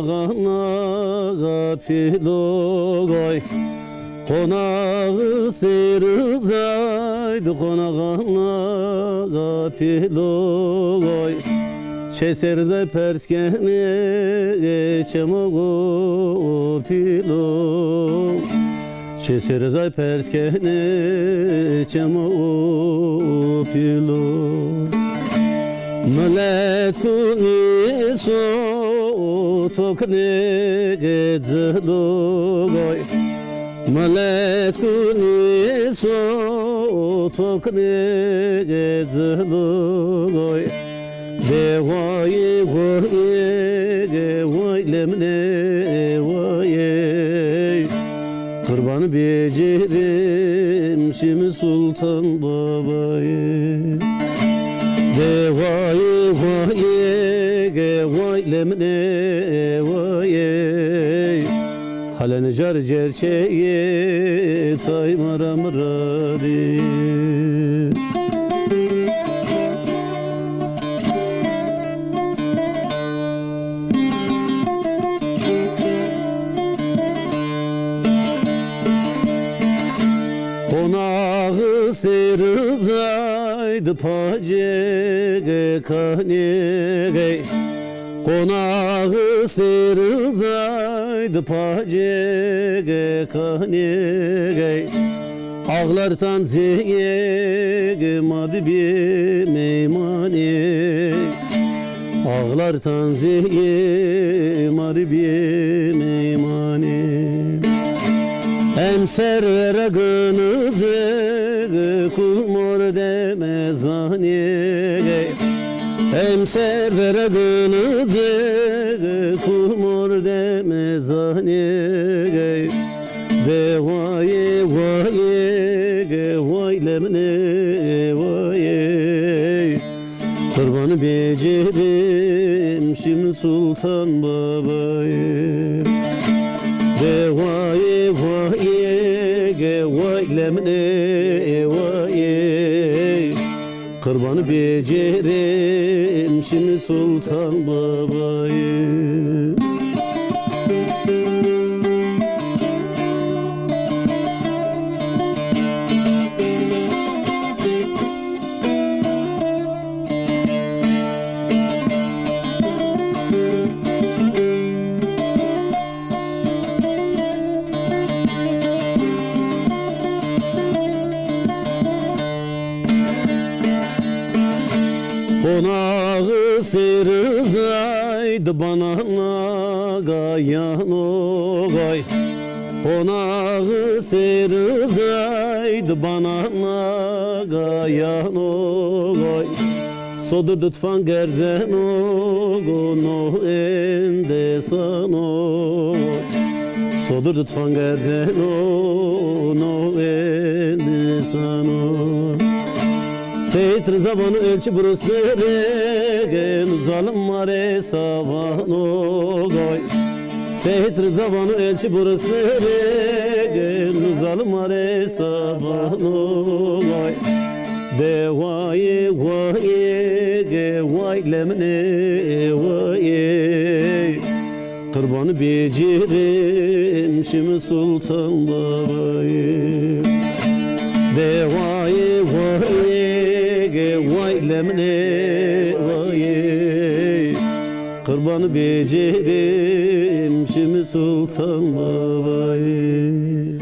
konağına pilogoy. Konağı seyrızaydı konağına pilogoy. Çeserze perskene çemogo pilo. Çeserze perskene çemogo pilo. Millet kuni so tokne gedzlogoy. Millet kuni so tokne gedzlogoy. Devaye vaye vay lemne vaye. Kurban becerim şimdi sultan babayı. Devaye vaye vay lemne vaye. Halen jar cerçeye tay maramrari. Konağı seyrızaydı pacege kanege. Konağı seyrızaydı pacege kanege. Ağlartan zeyege madi bir meymane. Ağlartan zeyege madi bir meymane. Hem servere gınızı kumor demezane. Hem servere gınızı kumor demezane. Devaye vaye vay lemne vaye. Kurbanı becerim şimdi sultan babayı. Devaye vaye vay lemne vaye. Kurbanı becerim şimdi sultan babayı. Konağı seyrızaydı bana gayan ogay. Konağı seyrızaydı bana gayan ogay. Sodur tufan gerzen ogo no ende sano. Sodur tufan gerzen ogo no ende sano. Seyit Rıza bana ölçü burusları zalim mare savano goy. Seyit Rıza bana ölçü burusları zalim mare savano goy. Devaye vaye vay lemne vaye. Kurbanı becerim şimdi sultan babayı. Devaye vaye vay lemne vaye. Kurbanı becerim şimdi sultan babayı.